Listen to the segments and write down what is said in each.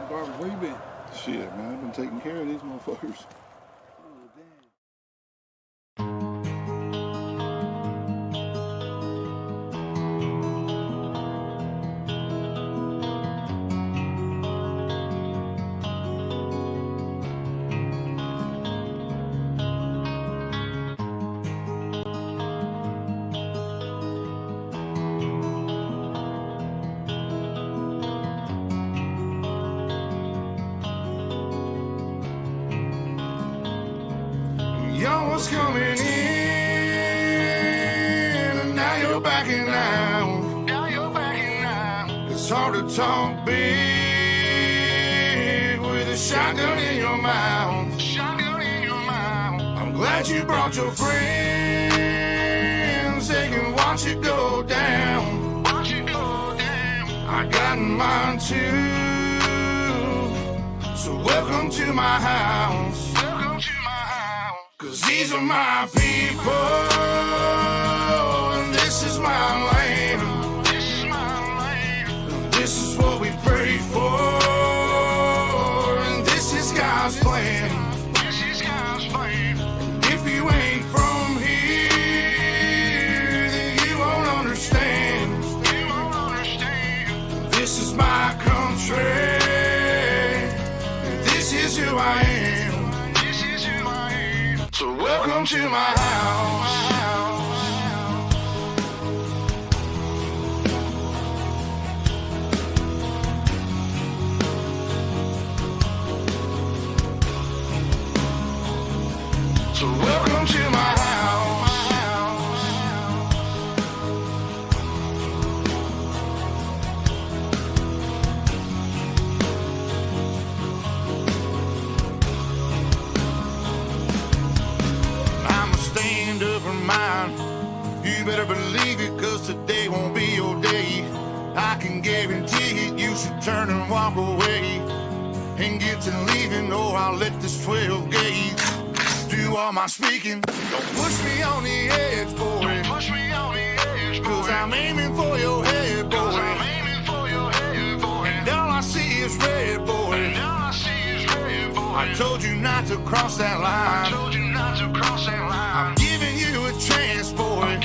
Garbage, where you been? Shit, man, I've been taking care of these motherfuckers. Oh, damn. Y'all was coming in, and now you're backing out. It's hard to talk big with a shotgun in your mouth. I'm glad you brought your friends, they can watch it go down. I got mine too, so welcome to my house. Cause these are my people, and this is my land. This is what we pray for, and this is God's plan. And if you ain't from here, then you won't understand. This is my country, and this is who I am. So welcome to my house. So welcome to my house. You better believe it, cause today won't be your day. I can guarantee it, you should turn and walk away and get to leaving, or I'll let this 12 gauge do all my speaking. Don't push me on the edge, boy. Cause I'm aiming for your head, boy. And all I see is red, boy. I told you not to cross that line. I'm giving you a chance, boy.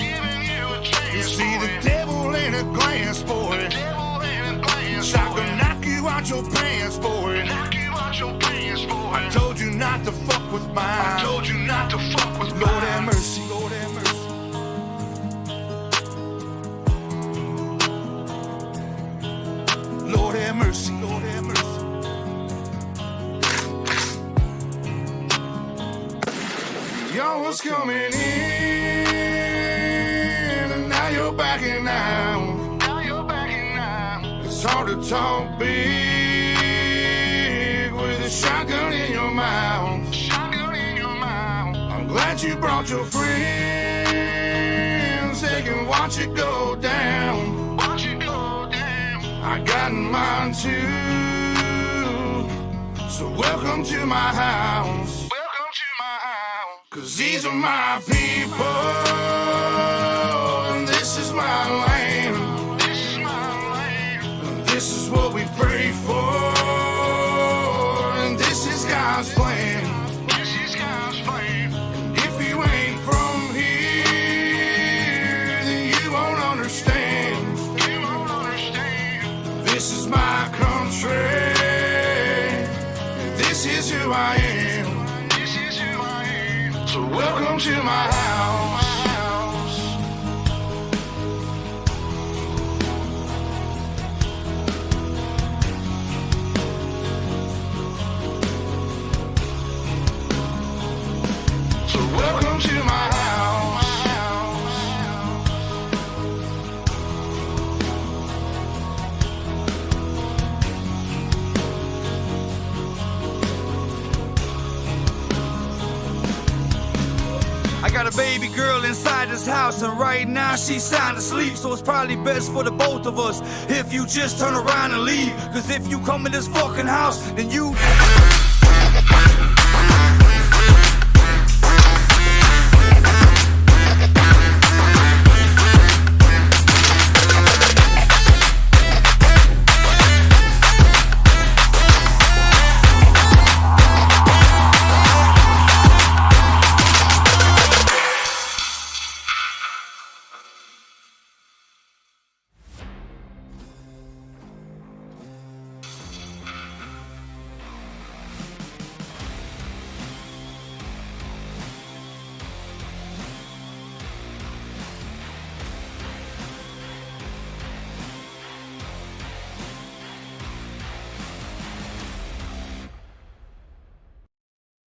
You see the devil in a glance, boy. Shotgun knock you out your pants, boy. I told you not to fuck with mine. Lord have mercy, Lord have mercy. Lord have mercy, Lord have mercy. Y'all was coming in, and now you're backing out. It's hard to talk big with a shotgun in your mouth. I'm glad you brought your friends, they can watch it go down. I got mine too, so welcome to my house. Cause these are my people, and this is my land. And this is what we pray for, and this is God's plan. And if you ain't from here, then you won't understand. This is my country, and this is who I am. So welcome to my house. So welcome to my house. I got a baby girl inside this house, and right now she's sound asleep. So it's probably best for the both of us if you just turn around and leave. Cause if you come in this fucking house, then you...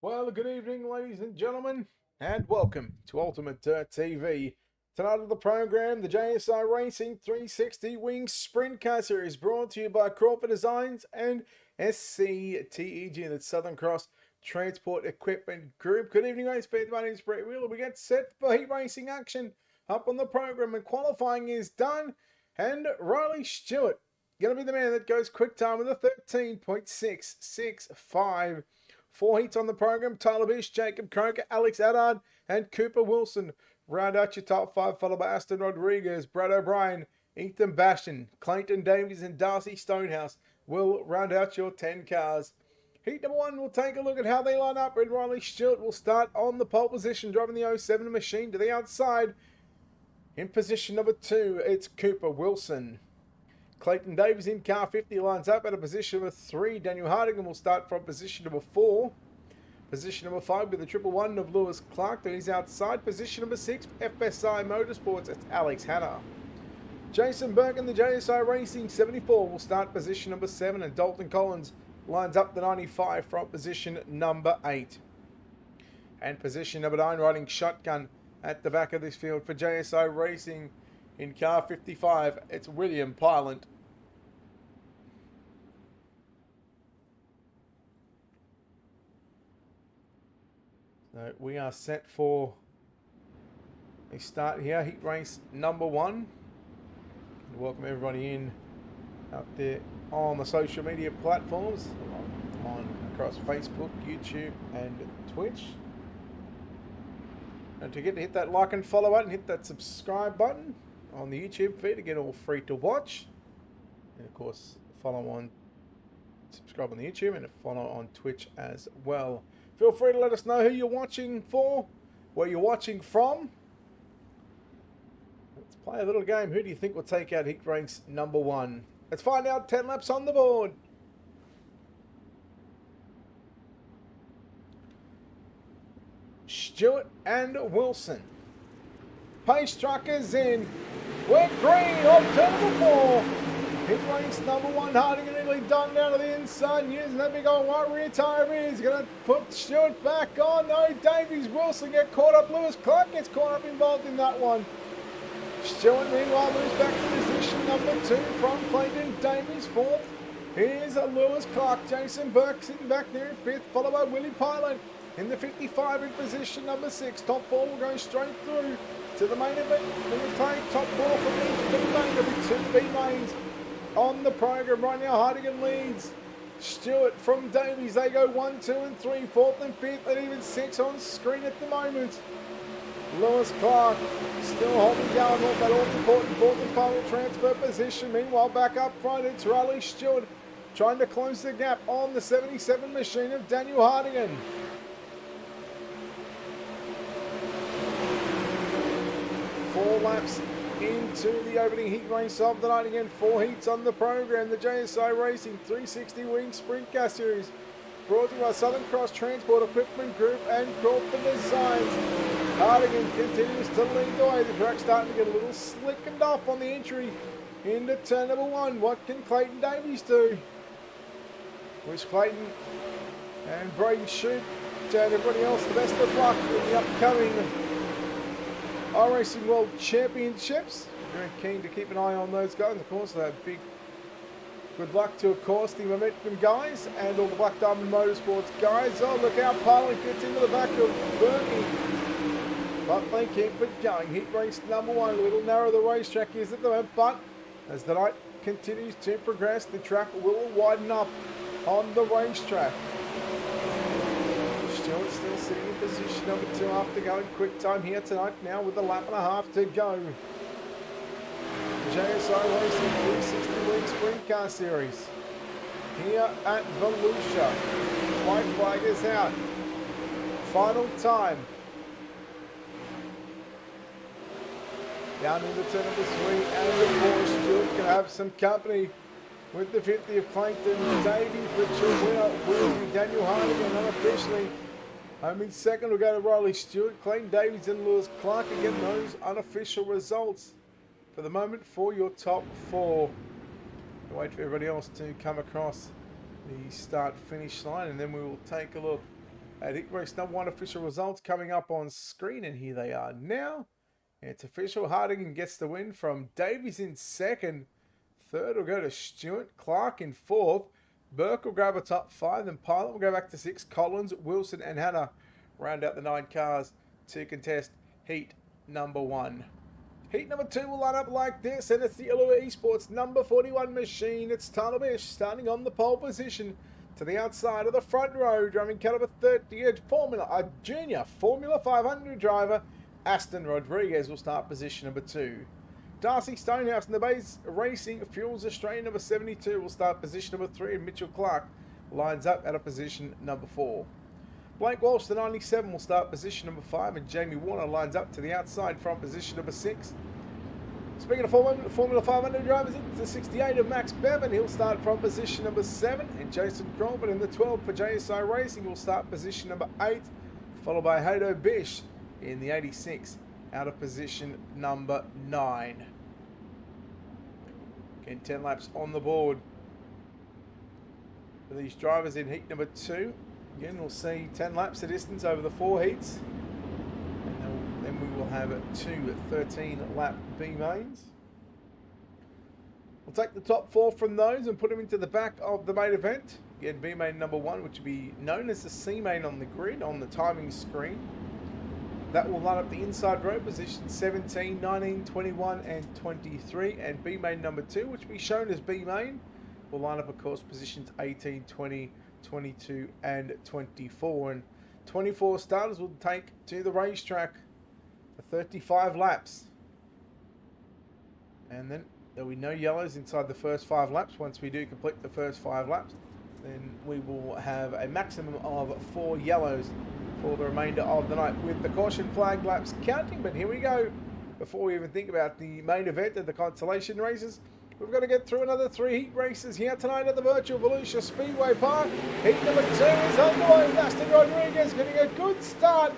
Well, good evening, ladies and gentlemen, and welcome to Ultimate Dirt TV. Tonight on the program, the JSI Racing 360 Wing Sprint Car Series brought to you by Crawford Designs and SCTEG, the Southern Cross Transport Equipment Group. Good evening, race fans. My name is Brett Wheeler. We get set for heat racing action up on the program, and qualifying is done. And Riley Stewart going to be the man that goes quick time with a 13.665. 4 heats on the program: Tyler Bish, Jacob Croker, Alex Addard, and Cooper Wilson. Round out your top 5, followed by Aston Rodriguez, Brad O'Brien, Ethan Bastion, Clayton Davies, and Darcy Stonehouse will round out your 10 cars. Heat number 1, we'll take a look at how they line up. Red Riley Stewart will start on the pole position, driving the 07 machine to the outside. In position number 2, it's Cooper Wilson. Clayton Davies in car 50 lines up at a position number 3. Daniel Hardigan will start from position number 4. Position number 5 with the 111 of Lewis Clark. Then he's outside. Position number 6, FSI Motorsports. It's Alex Hanna. Jason Burke and the JSI Racing 74 will start position number 7. And Dalton Collins lines up the 95 from position number 8. And position number 9, riding shotgun at the back of this field for JSI Racing in car 55. It's William Pylant. So we are set for a start here. Heat race number 1. Welcome everybody in out there on the social media platforms, across Facebook, YouTube, and Twitch. Don't forget to hit that like and follow button, hit that subscribe button on the YouTube feed to get all free to watch. And of course, subscribe on the YouTube, and follow on Twitch as well. Feel free to let us know who you're watching for, where you're watching from. Let's play a little game. Who do you think will take out heat race number 1? Let's find out. 10 laps on the board. Stewart and Wilson. Pace truckers in. We're green off turn number 4. Heat race number 1, Harding and Italy done down to the inside, using that big old white rear tyre. He's going to put Stewart back on. No, Davies, Wilson get caught up. Lewis Clark gets caught up involved in that one. Stewart meanwhile moves back to position number 2 from Clayton Davies. 4th, here's Lewis Clark. Jason Burke sitting back there in 5th, followed by Willie Pilot in the 55 in position number 6. Top 4 will go straight through to the main event. We'll take top 4 from each B main. There'll be 2 B mains on the program right now. Hardigan leads. Stewart from Davies. They go 1, 2, and 3. 4th and 5th, and even 6 on screen at the moment. Lewis Clark still holding down on that all-important 4th and final transfer position. Meanwhile, back up front, it's Riley Stewart trying to close the gap on the 77 machine of Daniel Hardigan. Four laps into the opening heat race of the night. Again, 4 heats on the program. The JSI Racing 360 Wing Sprint Car Series brought to you by Southern Cross Transport Equipment Group and Crawford Designs. Hardigan continues to lead the way. The track's starting to get a little slickened off on the entry into turn number 1. What can Clayton Davies do? Wish Clayton and Braden Shute and everybody else the best of luck in the upcoming iRacing World Championships. Very keen to keep an eye on those guys. Of course, big good luck to, of course, the Momentum guys and all the Black Diamond Motorsports guys. Oh, look how Pilot gets into the back of Berkey. But they keep it going. Heat race number 1. A little narrow the racetrack is at the moment, but as the night continues to progress, the track will widen up on the racetrack. Stewart still sitting in position number 2 after going quick time here tonight, now with a lap and a half to go. JSI Racing 360 Wing Sprint Car Series here at Volusia. White flag is out. Final time. Down into turn number 3, and of course Stewart can have some company with the 50 of Clayton Davies, but your winner will be Daniel Hardigan unofficially. Home in second will go to Riley Stewart, Clayton Davies and Lewis Clark. Again, those unofficial results for the moment for your top 4. We'll wait for everybody else to come across the start-finish line, and then we will take a look I think race number 1 official results coming up on screen, and here they are now. It's official. Harding gets the win from Davies in second. Third will go to Stewart. Clark in fourth. Burke will grab a top 5. Then Pilot will go back to 6. Collins, Wilson and Hannah round out the 9 cars to contest heat number 1. Heat number 2 will line up like this, and it's the Illua Esports number 41 machine. It's Tyler Bish starting on the pole position to the outside of the front row, driving caliber 30, a junior Formula 500 driver. Aston Rodriguez will start position number 2. Darcy Stonehouse in the base racing Fuels Australia number 72 will start position number 3, and Mitchell Clark lines up at a position number 4. Blake Walsh, the 97, will start position number 5, and Jamie Warner lines up to the outside from position number 6. Speaking of Formula 500 drivers, it's the 68 of Max Bevan. He'll start from position number 7, and Jason Crawford in the 12 for JSI Racing will start position number 8, followed by Hato Bish in the 86 out of position number 9. Again, 10 laps on the board for these drivers in heat number 2. Again, we'll see 10 laps of distance over the 4 heats. And then we will have 2 13-lap B mains. We'll take the top 4 from those and put them into the back of the main event. Again, B main number 1, which will be known as the C main on the grid on the timing screen. That will line up the inside row positions 17, 19, 21 and 23. And B main number 2, which will be shown as B main, will line up, of course, positions 18, 20, 22 and 24. And 24 starters will take to the racetrack for 35 laps. And then there'll be no yellows inside the first 5 laps. Once we do complete the first 5 laps, then we will have a maximum of 4 yellows for the remainder of the night, with the caution flag laps counting. But here we go. Before we even think about the main event and the consolation races, we've got to get through another 3 heat races here tonight at the virtual Volusia Speedway Park. Heat number 2 is underway. Aston Rodriguez getting a good start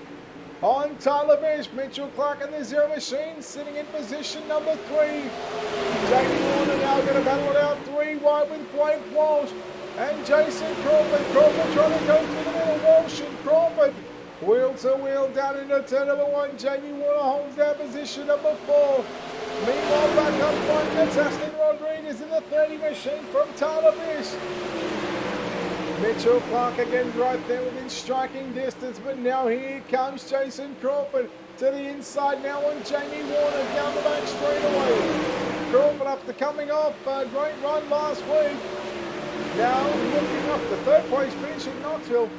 on Tyler Bish. Mitchell Clark and the Zero Machine sitting in position number 3. Jamie Warner now going to battle it out 3 wide with Blake Walsh and Jason Crawford. Crawford trying to go through the middle. Walsh and Crawford wheel to wheel down into turn number 1. Jamie Warner holds down position number 4. Meanwhile, back up front, that's Aston Rodriguez in the 30 machine from Tyler Bish. Mitchell Clark again right there within striking distance, but now here comes Jason Crawford to the inside now on Jamie Warner down the back straightaway. Crawford after coming off a great run last week. Now looking up the 3rd place finish in Knoxville.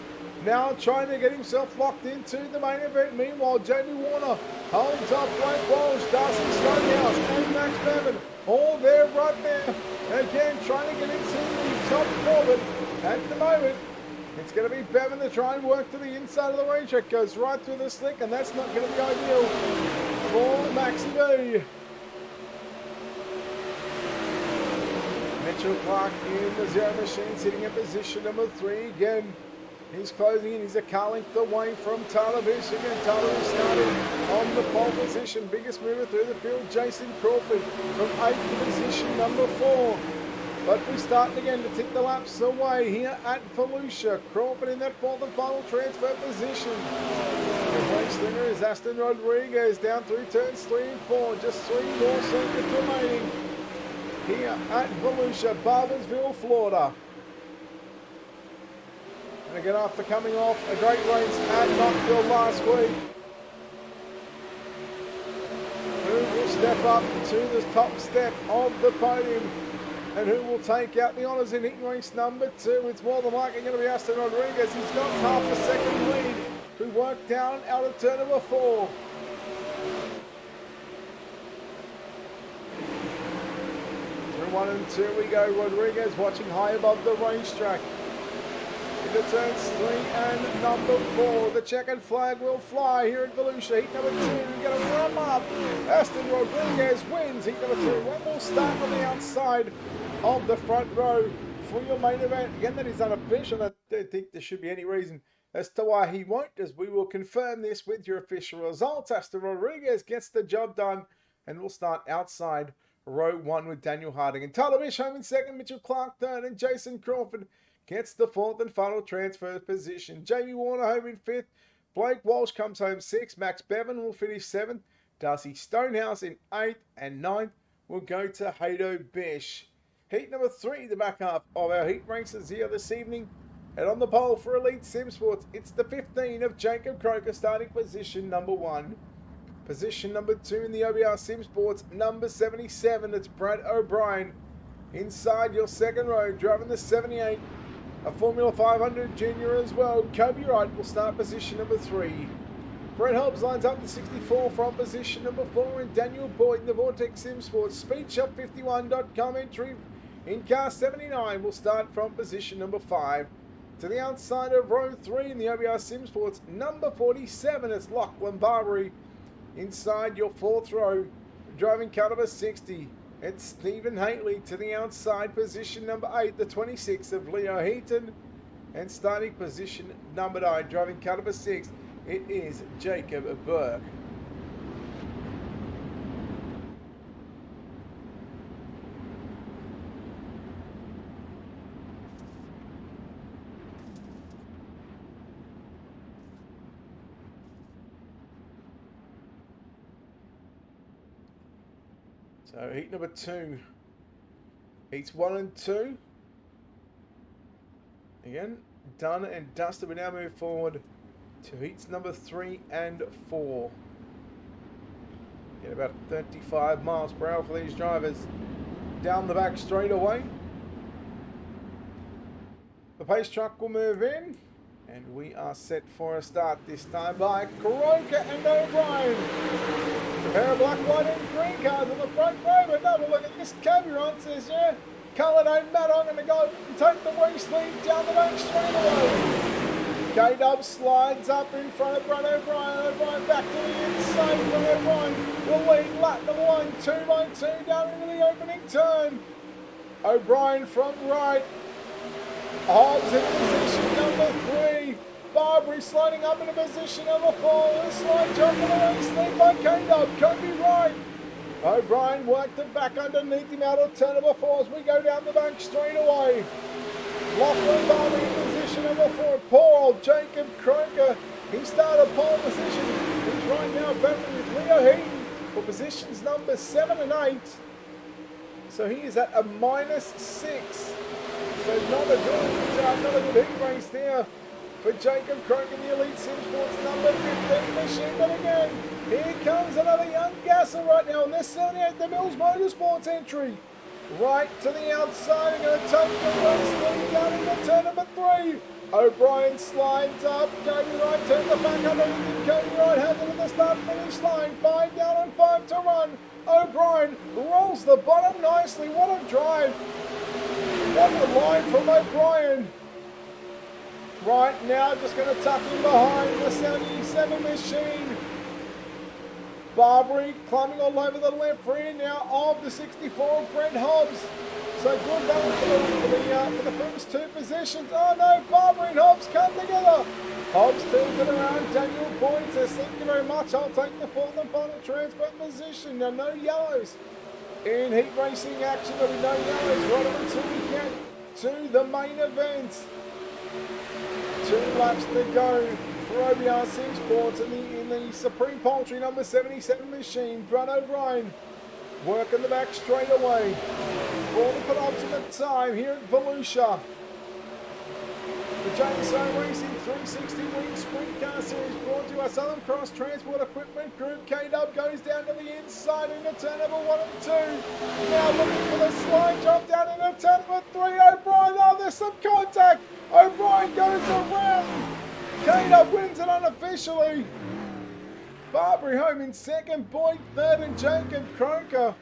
Now trying to get himself locked into the main event. Meanwhile, Jamie Warner holds up Blake Walsh, Darcy Stonehouse and Max Bevan. All there right there. Again, trying to get into the top 4, but at the moment, it's going to be Bevan to try and work to the inside of the racetrack. Goes right through the slick, and that's not going to be ideal for Maxi B. Mitchell Clark in the Zero Machine, sitting in position number 3 again. He's closing in. He's a car length away from Tyler Bish. Again, Tyler is starting on the pole position. Biggest mover through the field, Jason Crawford from 8th to position number 4. But we're starting again to tick the laps away here at Volusia. Crawford in that 4th and final transfer position. The race winner is Aston Rodriguez down through turns 3 and 4. Just 3 more circuits remaining here at Volusia, Barbersville, Florida. And again, after coming off a great race at Knoxville last week, who will step up to the top step of the podium and who will take out the honours in heat race number 2? It's more than likely going to be Aston Rodriguez. He's got half a second lead, who worked down out of turn number 4. Through 1 and 2 we go. Rodriguez watching high above the racetrack. Into turns 3 and number 4. The checkered flag will fly here at Volusia. Heat number 2, we're going to run up. Aston Rodriguez wins heat number 2. One will start on the outside of the front row for your main event. Again, that is unofficial. I don't think there should be any reason as to why he won't, as we will confirm this with your official results. Aston Rodriguez gets the job done and will start outside row 1 with Daniel Harding. And Tyler Bish home in 2nd, Mitchell Clark 3rd, and Jason Crawford gets the 4th and final transfer position. Jamie Warner home in 5th. Blake Walsh comes home 6th. Max Bevan will finish 7th. Darcy Stonehouse in 8th. And 9th will go to Hato Bish. Heat number 3, the back half of our heat races here this evening. And on the pole for Elite Sim Sports, it's the 15 of Jacob Croker starting position number 1. Position number 2 in the OBR Sim Sports, number 77, it's Brad O'Brien. Inside your second row, driving the 78, a Formula 500 junior as well. Kobe Wright will start position number 3. Brett Hobbs lines up the 64 from position number 4, and Daniel Boyd in the Vortex Sim Sports SpeedShop51.com entry in car 79 will start from position number 5. To the outside of row 3 in the OBR Sim Sports, number 47, it's Lachlan Barbary. Inside your 4th row, driving car number 60, it's Stephen Haley. To the outside, position number 8, the 26 of Leo Heaton. And starting position number 9, driving car number 6, it is Jacob Burke. So heat number 2, heats 1 and 2. Again, done and dusted. We now move forward to heats number 3 and 4. Get about 35 miles per hour for these drivers down the back straight away. The pace truck will move in, and we are set for a start this time by Croker and O'Brien. A pair of black, white and green cars on the front row, but have a look at this caveat. Says, yeah, colour don't matter, I'm going to go and take the waist lead down the back straight away. K-Dub slides up in front of Brad O'Brien. O'Brien back to the inside. Brad O'Brien will lead lap number 1, 2 by 2 down into the opening turn. O'Brien from right. Hobbs in position number 3. Barbary sliding up into position number 4. A slide jump on the race lead by K-Dub. Kobe Wright. O'Brien worked it back underneath him out of turn number 4 as we go down the back straight away. Lachlan Barbary in position number 4. Poor old Jacob Croker. He started pole position. He's right now battling with Leo Heaton for positions number 7 and 8. So he is at a -6. So not a good heat race there for Jacob Croker in the Elite Sim Sports number 15 machine. But again, here comes another young gasser right now on this 78, the Mills Motorsports entry. Right to the outside, and going to take the race lead down into turn number 3. O'Brien slides up, Kobe Wright turns the back underneath. Kobe Wright has it at the start-finish line. 5 down and 5 to run. O'Brien rolls the bottom nicely. What a drive. What a line from O'Brien. Right now, just going to tuck in behind the 77 machine. Barbary climbing all over the left rear now of the 64 of Brent Hobbs. So good balance for the first 2 positions. Oh no, Barbary and Hobbs come together. Hobbs turns it around. Daniel Boyd says, thank you very much. I'll take the 4th and final transfer position. Now no yellows in heat racing action. There'll be no yellows right up until we get to the main event. 2 laps to go for OBR Sim Sports in the Supreme Poultry number 77 machine. Brad O'Brien working the back straight away for the penultimate time here at Volusia. The JSI Racing 360 Week Sprint Car Series brought to our Southern Cross Transport Equipment Group. K-Dub goes down to the inside into turn number 1 and 2. Now looking for the slide drop down into turn number 3. O'Brien, oh, there's some contact. O'Brien goes around. K-Dub wins it unofficially. Barbary home in 2nd, Boyd 3rd, and Jacob Croker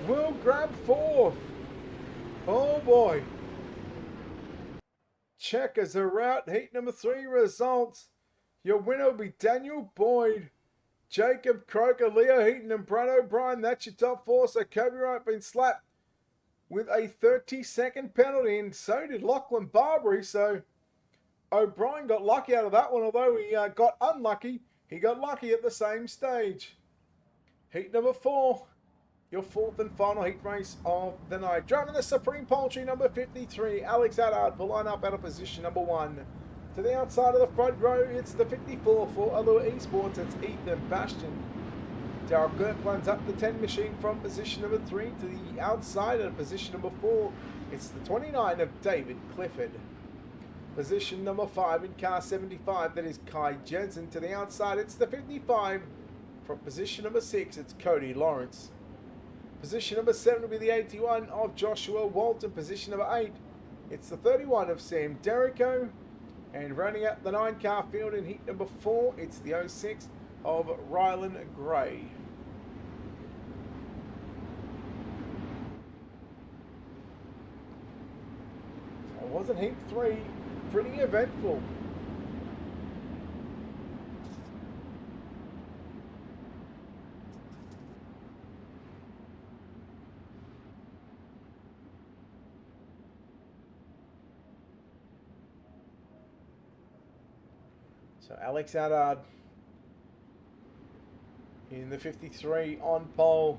will grab 4th. Oh boy. Checkers are out. Heat number 3 results. Your winner will be Daniel Boyd, Jacob Croker, Leo Heaton, and Brad O'Brien. That's your top 4. So Kobe Wright been slapped with a 30-second penalty, and so did Lachlan Barbary. So O'Brien got lucky out of that one, although he got unlucky. He got lucky at the same stage. Heat number 4. Your fourth and final heat race of the night. Driving the Supreme Poultry number 53, Alex Allard will line up out of position number 1. To the outside of the front row, it's the 54 for Allure Esports. It's Ethan Bastian. Daryl Kirk lines up the 10 machine from position number 3. To the outside of position number 4, it's the 29 of David Clifford. Position number 5 in car 75, that is Kai Jensen. To the outside, it's the 55. From position number 6, it's Cody Lawrence. Position number 7 will be the 81 of Joshua Walton. Position number 8, it's the 31 of Sam Derrico. And rounding out the 9-car field in heat number 4, it's the 06 of Rylan Gray. So it wasn't heat 3, pretty eventful. So Alex Allard in the 53 on pole,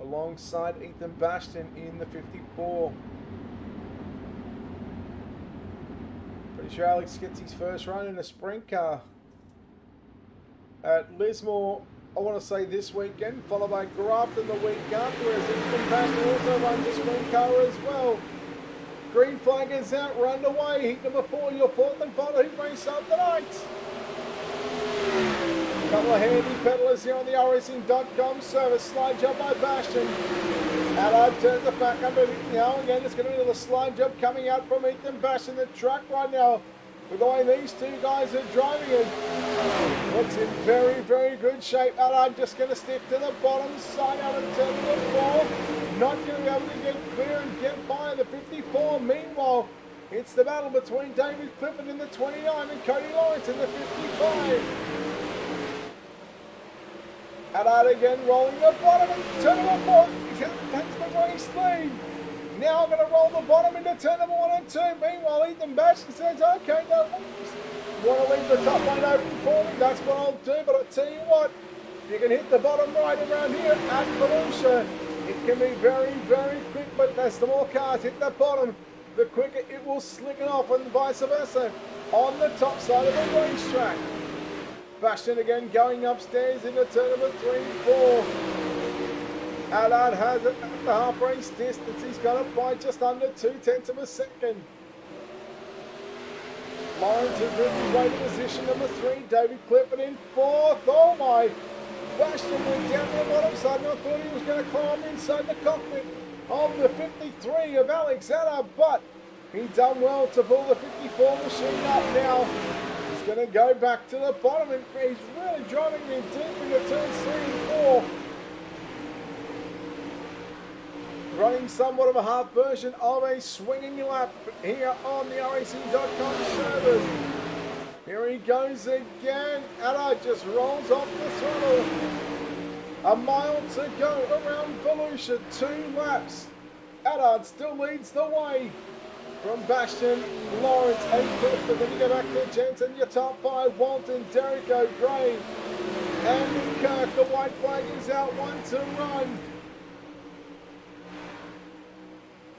alongside Ethan Bastian in the 54. Pretty sure Alex gets his first run in a sprint car at Lismore, I want to say this weekend, followed by Grafton the week after, as Ethan Bastian also runs a sprint car as well. Green flag is out, we're underway. Heat number 4, your fourth and final heat race of the night. A couple of handy pedalers here on the iRacing.com service. Slide job by Bastian. Allard turns the back underneath now. Again, it's going to be the slide job coming out from Ethan Bastian. The track right now, with the way these two guys are driving it, looks in very, very good shape. Allard just going to step to the bottom side out of turn number 4. Not going to be able to get clear and get by the 54. Meanwhile, it's the battle between David Clifford in the 29 and Cody Lawrence in the 55. Allard again rolling the bottom and turn number 4. He takes the race lead. Now I'm going to roll the bottom into turn number 1 and 2. Meanwhile, Ethan Bastian says, okay, no, you want to leave the top lane open for me? That's what I'll do. But I'll tell you what, if you can hit the bottom right around here at Volusia, it can be very, very quick, but as the more cars hit the bottom, the quicker it will slicken off, and vice versa on the top side of the racetrack. Bastian again going upstairs into turn number 3 and 4. Allard has it at the half race distance. He's got it by just under 0.2 of a second. Lawrence has moved his way to position number 3. David Clifford in 4th. Oh my! Bastian went down the bottom side, and I thought he was going to climb inside the cockpit of the 53 of Alex Allard, but he done well to pull the 54 machine up now. He's going to go back to the bottom, and he's really driving in deep into turns 3 and 4. Running somewhat of a half version of a swinging lap here on the iRacing.com servers. Here he goes again. Allard just rolls off the throttle. A mile to go around Volusia, 2 laps. Allard still leads the way from Bastian, Lawrence, and Clifford. Then you go back to Jensen, your top 5, Walton, Derrico, Gray, and Kirk. The white flag is out, 1 to run.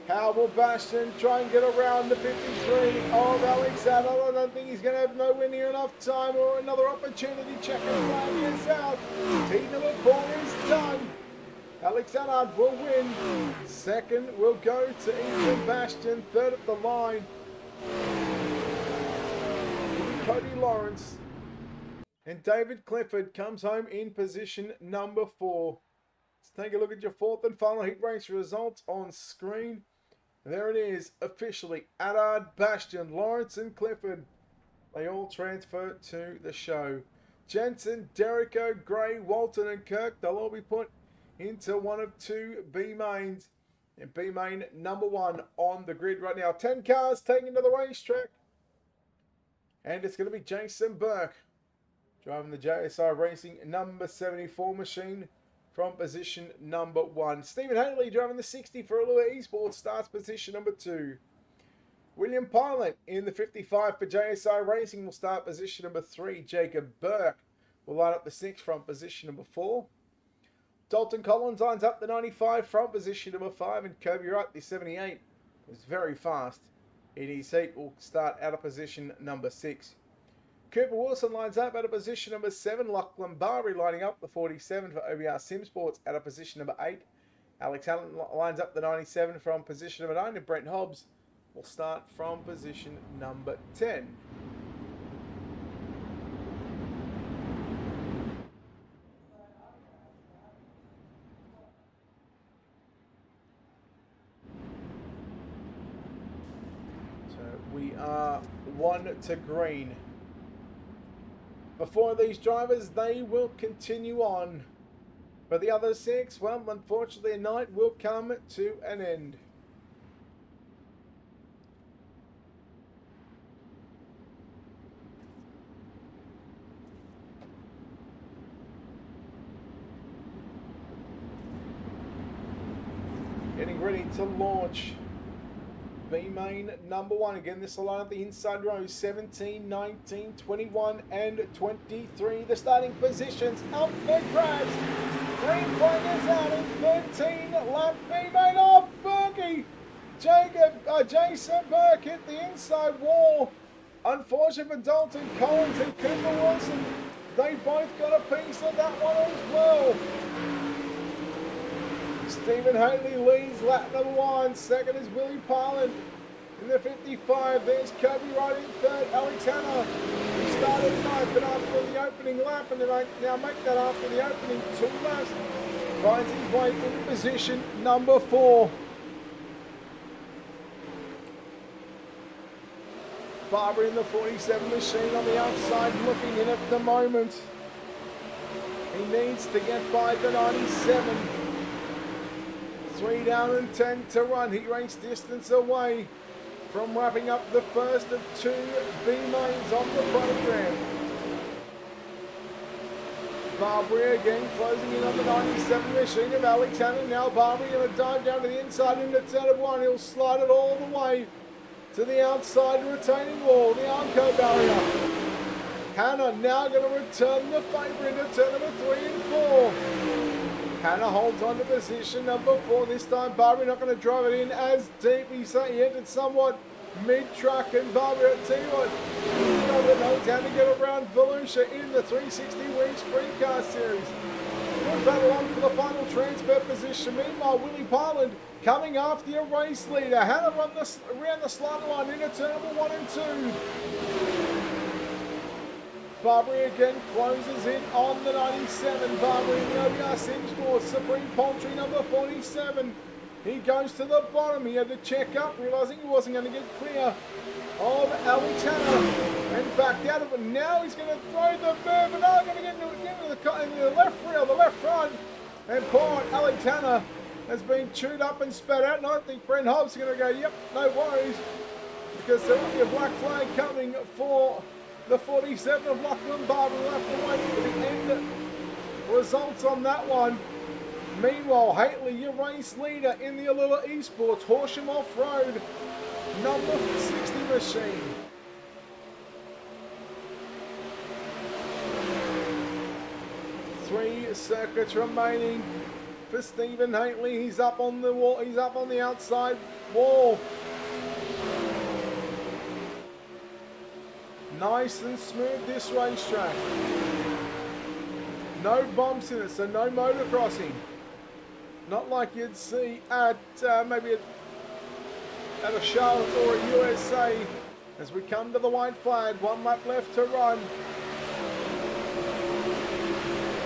How will Bastian try and get around the 53 of Alex Allard? I don't think he's going to have nowhere near enough time or another opportunity. Checking flag is out. Heat number 4 is done. Alex Allard will win. Second will go to Ethan Bastian. Third at the line, Cody Lawrence. And David Clifford comes home in position number 4. Let's take a look at your fourth and final heat race results on screen. There it is, officially. Allard, Bastian, Lawrence, and Clifford. They all transfer to the show. Jensen, Derrico, Gray, Walton, and Kirk, they'll all be put into one of 2 B mains. And B main number 1 on the grid right now. 10 cars taken to the racetrack. And it's going to be Jason Burke driving the JSI Racing number 74 machine from position number 1. Stephen Haley driving the 60 for Allure Esports starts position number 2. William Pilot in the 55 for JSI Racing will start position number 3. Jacob Burke will line up the 6 from position number 4. Dalton Collins lines up the 95 from position number 5, and Kobe Wright, the 78, is very fast in his heat, will start out of position number 6. Cooper Wilson lines up out of position number 7. Lachlan Barbary lining up the 47 for OBR Sim Sports out of position number 8. Alex Allen lines up the 97 from position number 9. And Brent Hobbs will start from position number 10. So we are 1 to green. Before these drivers, they will continue on. For the other 6, well, unfortunately, a night will come to an end. Getting ready to launch. B-main number 1. Again, this will line up the inside row. 17, 19, 21, and 23. The starting positions up for grabs. Green flag is out in 13. Lap B-main off. Berkey. Jason Burke hit the inside wall. Unfortunate for Dalton Collins and Cooper Wilson. They both got a piece of that one as well. Stephen Haley leads lap number 1. Second is Willie Parland in the 55. There's Kobe Wright in third. Alex Hanna, who started 9th, but after the opening lap, and they now make that after the opening 2 laps, finds his way into position number 4. Barber in the 47 machine on the outside, looking in at the moment. He needs to get by the 97. 3 down and 10 to run. He race distance away from wrapping up the first of 2 B-mains on the program. Barbary again closing in on the 97 machine of Alex Hanna. Now Barbary going to dive down to the inside into turn of 1. He'll slide it all the way to the outside retaining wall, the Armco barrier. Hanna now going to return the favour into turn number 3 and 4. Hanna holds on to position number 4. This time Barbary not going to drive it in as deep. He entered somewhat mid-truck, and Barbary, I tell you what, knows how to get around Volusia in the 360-week Sprintcars series. Good battle on for the final transfer position. Meanwhile, Willie Parland coming after your race leader. Hanna run around the slider line into turn number 1 and 2. Barbary again closes in on the 97. Barbary in the OBR Sim Sports Supreme Poultry number 47. He goes to the bottom. He had to check up, realising he wasn't going to get clear of Alex Hanna, and backed out of it. Now he's going to throw the bird, but now going to get into the left rail, the left front, and poor Alex Hanna has been chewed up and spat out. And I think Brent Hobbs is going to go, yep, no worries, because there will be a black flag coming for the 47 of Lachlan Barber. Will have to wait for the end results on that one. Meanwhile, Haley, your race leader in the Alula Esports Horsham Off-Road number 60 machine. Three circuits remaining for Stephen Haley. He's up on the wall. He's up on the outside wall. Nice and smooth this racetrack. No bumps in it, so no motocrossing. Not like you'd see at maybe at a Charlotte or a USA. As we come to the white flag, 1 lap left to run.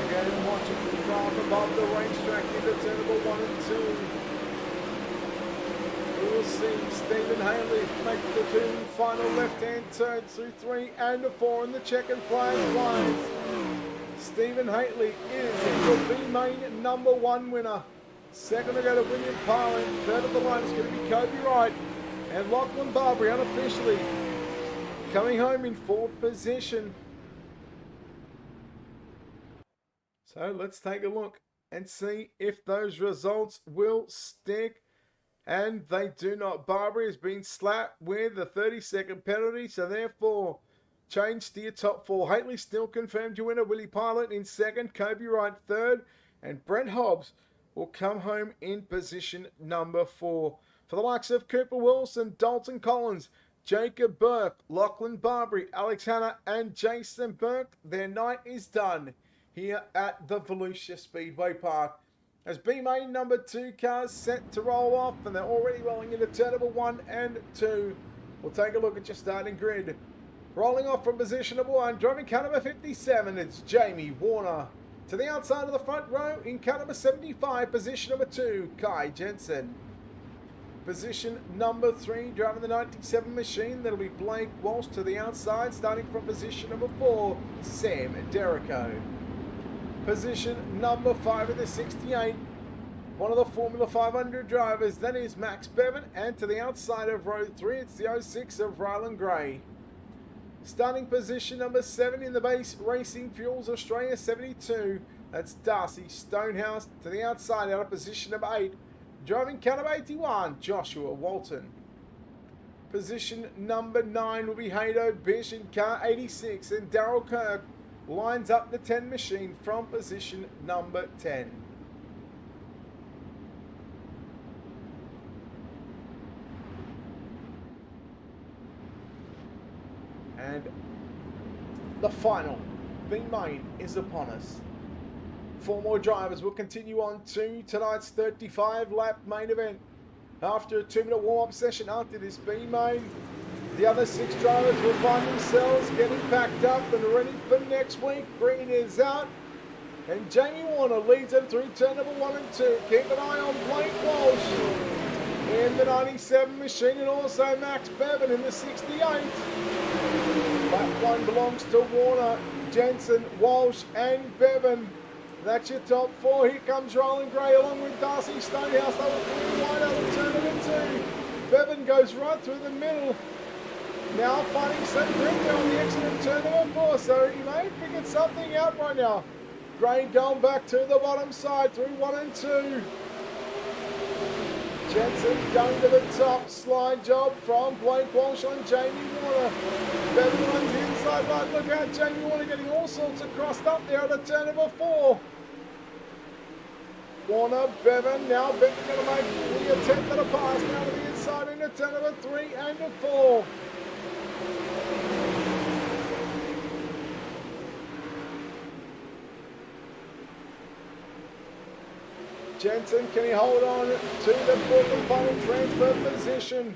Again, watching from above the racetrack into turn number 1 and 2. We will see Stephen Haley make the 2 final left-hand turns through 3 and 4, and the checkered flag flies. Stephen Haley is your B-main number 1 winner. Second to go to William Parlin. Third of the line is going to be Kobe Wright. And Lachlan Barbary unofficially coming home in 4th position. So let's take a look and see if those results will stick. And they do not. Barbary has been slapped with a 30-second penalty, so therefore changed to your top 4. Haley still confirmed your winner. Willie Pilot in second. Kobe Wright third. And Brent Hobbs will come home in position number 4. For the likes of Cooper Wilson, Dalton Collins, Jacob Burke, Lachlan Barbary, Alex Hanna and Jason Burke, their night is done here at the Volusia Speedway Park. As B-Main number 2 cars set to roll off, and they're already rolling into turn number 1 and 2. We'll take a look at your starting grid. Rolling off from position number 1, driving car number 57, it's Jamie Warner. To the outside of the front row, in car number 75, position number 2, Kai Jensen. Position number 3, driving the 97 machine, that'll be Blake Walsh. To the outside, starting from position number 4, Sam Derrico. Position number 5 in the 68, one of the Formula 500 drivers, that is Max Bevan. And to the outside of row 3, it's the 06 of Rylan Gray. Starting position number 7 in the base Racing Fuels Australia 72, that's Darcy Stonehouse. To the outside, out of position number 8, driving car number 81, Joshua Walton. Position number 9 will be Haydo Bish in car 86, and Daryl Kirk lines up the 10 machine from position number 10. And the final, the main, is upon us. 4 more drivers will continue on to tonight's 35-lap main event. After a 2-minute warm-up session after this B-main, the other 6 drivers will find themselves getting packed up and ready for next week. Green is out, and Jamie Warner leads them through turn number 1 and 2. Keep an eye on Blake Walsh in the 97 machine, and also Max Bevan in the 68. Lap 1 belongs to Warner, Jensen, Walsh and Bevan. That's your top 4. Here comes Rylan Gray along with Darcy Stonehouse. They will clear wide out of turn number 2. Bevan goes right through the middle. Now finding some grip there on the exit of turn number 4, so he may have figured something out right now. Gray going back to the bottom side through 1 and 2. Jensen going to the top, slide job from Blake Walsh on Jamie Warner. Bevan runs the inside right, look out, Jamie Warner getting all sorts of crossed up there at a turn number 4. Warner, Bevan, now Bevan going to make the attempt at a pass now to the inside into turn number 3 and a 4. Jensen, can he hold on to the fourth and final transfer position?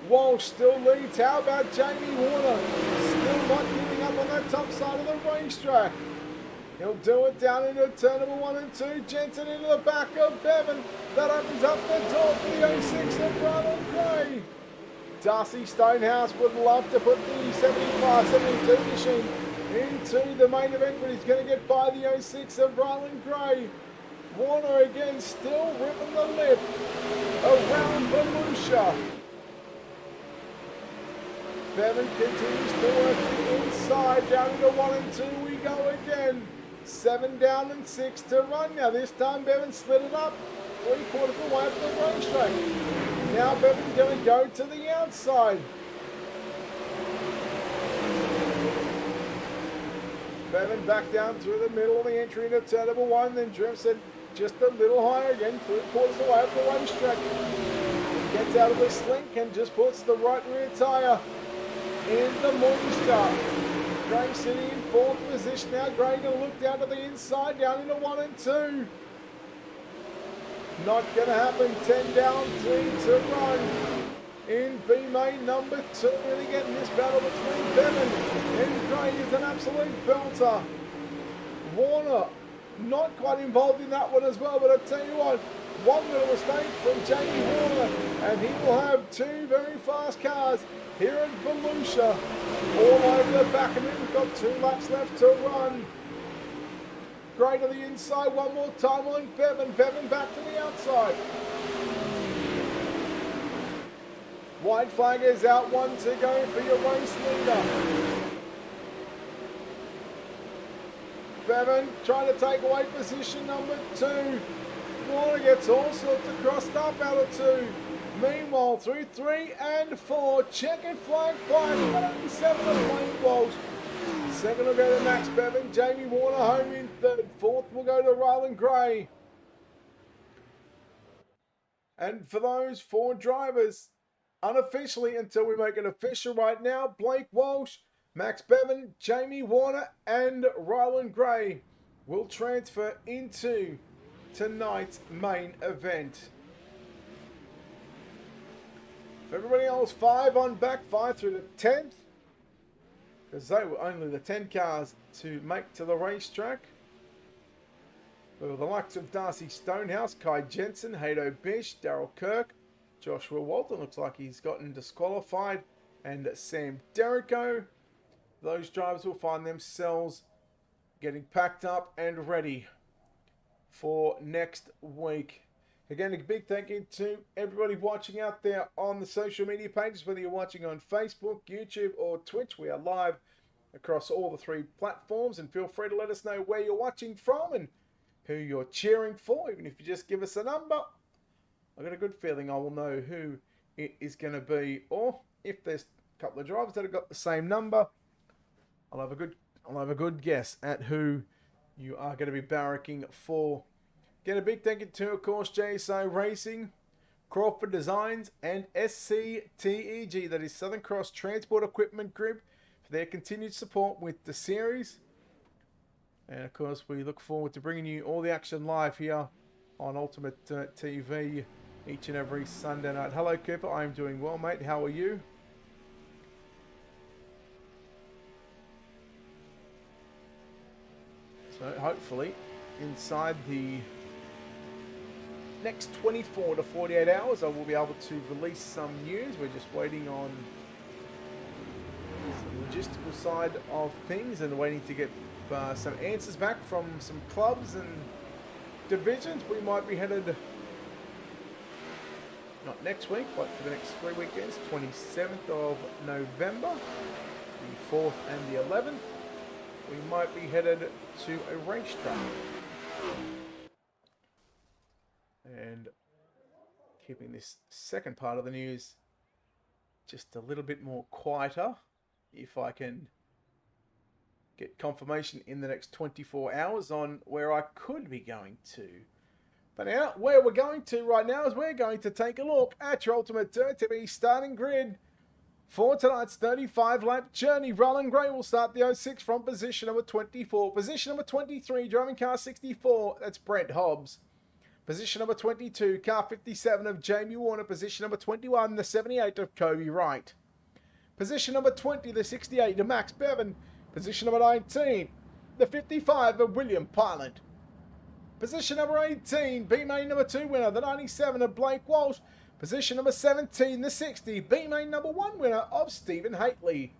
Walsh still leads. How about Jamie Warner? Still not giving up on that top side of the racetrack. He'll do it down into turn number 1 and 2. Jensen into the back of Bevan. That opens up the door for the 06 of Rylan Gray. Darcy Stonehouse would love to put the 75-72 machine into the main event, but he's going to get by the 06 of Rylan Gray. Warner again still ripping the lip around Volusia. Bevan continues to work the inside, down into 1 and 2 we go again. 7 down and 6 to run now. This time Bevan slid it up 3/4 of the way up the racetrack. Now Bevan going to go to the outside. Bevan back down through the middle of the entry into turn number 1, then drifts it just a little higher again, 3/4 of the way up the racetrack. Gets out of the slink and just puts the right rear tyre in the moisture. Gray sitting in 4th position now. Gray going to look down to the inside, down into 1 and 2. Not going to happen. 10 down, 3 to run. In B-main number 2, really getting this battle between Bevan and Gray is an absolute belter. Warner not quite involved in that one as well, but I tell you what, one little mistake from Jamie Warner, and he will have 2 very fast cars here at Volusia all over the back of him. We've got 2 laps left to run. Gray to the inside one more time on Bevan. Bevan back to the outside. White flag is out, 1 to go for your race leader. Bevan trying to take away position number 2. Warner gets all sorts of crossed up out of 2. Meanwhile, through 3 and 4, checkered flag flies, 107 of Blake Walsh. Second will go to Max Bevan. Jamie Warner home in third. Fourth will go to Rylan Gray. And for those 4 drivers, unofficially until we make it official right now, Blake Walsh, Max Bevan, Jamie Warner and Rylan Gray will transfer into tonight's main event. For everybody else, 5 on back, 5 through the 10th. Because they were only the 10 cars to make to the racetrack. There were the likes of Darcy Stonehouse, Kai Jensen, Hato Bish, Daryl Kirk, Joshua Walton, looks like he's gotten disqualified, and Sam Derrico. Those drivers will find themselves getting packed up and ready for next week. Again, a big thank you to everybody watching out there on the social media pages, whether you're watching on Facebook, YouTube, or Twitch. We are live across all the 3 platforms, and feel free to let us know where you're watching from and who you're cheering for. Even if you just give us a number, I've got a good feeling I will know who it is going to be, or if there's a couple of drivers that have got the same number, I'll have a good guess at who you are going to be barracking for. Again, a big thank you to, of course, JSI Racing, Crawford Designs, and SCTEG, that is Southern Cross Transport Equipment Group, for their continued support with the series. And of course, we look forward to bringing you all the action live here on UltimateDirtTV each and every Sunday night. Hello, Cooper. I'm doing well, mate. How are you? So hopefully, inside the next 24 to 48 hours, I will be able to release some news. We're just waiting on the logistical side of things and waiting to get some answers back from some clubs and divisions. We might be headed, not next week, but for the next 3 weekends, 27th of November, the 4th and the 11th. We might be headed to a racetrack. And keeping this second part of the news just a little bit more quieter, if I can get confirmation in the next 24 hours on where I could be going to. But now, where we're going to right now is we're going to take a look at your UltimateDirtTV starting grid for tonight's 35-lap journey. Rylan Gray will start the 06 from position number 24. Position number 23, driving car 64, that's Brent Hobbs. Position number 22, car 57 of Jamie Warner. Position number 21, the 78 of Kobe Wright. Position number 20, the 68 of Max Bevan. Position number 19, the 55 of William Pilot. Position number 18, B-main number 2 winner, the 97 of Blake Walsh. Position number 17, the 60, B-main number 1 winner of Stephen Haitley.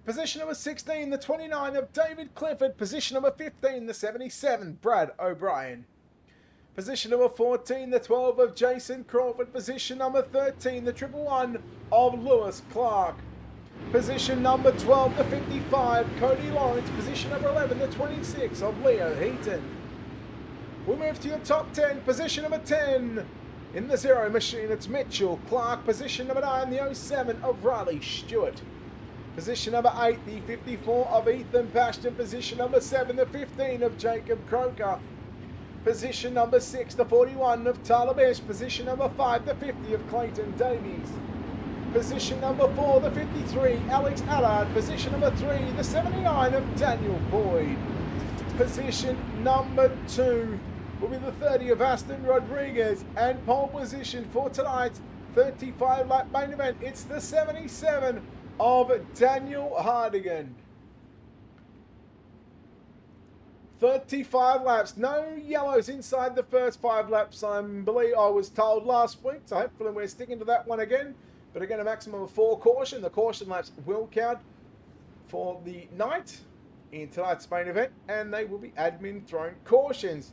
Position number 16, the 29 of David Clifford. Position number 15, the 77, Brad O'Brien. Position number 14, the 12 of Jason Crawford. Position number 13, the 111 of Lewis Clark. Position number 12, the 55, Cody Lawrence. Position number 11, the 26 of Leo Heaton. We move to your top 10. Position number 10, in the zero machine, it's Mitchell Clark. Position number 9, the 07 of Riley Stewart. Position number 8, the 54 of Ethan Pashton. Position number 7, the 15 of Jacob Croker. Position number 6, the 41 of Tyler Bish. Position number 5, the 50 of Clayton Davies. Position number 4, the 53, Alex Allard. Position number 3, the 79 of Daniel Boyd. Position number 2 will be the 30 of Aston Rodriguez. And pole position for tonight's 35-lap main event, it's the 77 of Daniel Hardigan. 35 laps, no yellows inside the first 5 laps, I was told last week, so hopefully we're sticking to that one again. But again, a maximum of 4 caution. The caution laps will count for the night in tonight's main event, and they will be admin thrown cautions.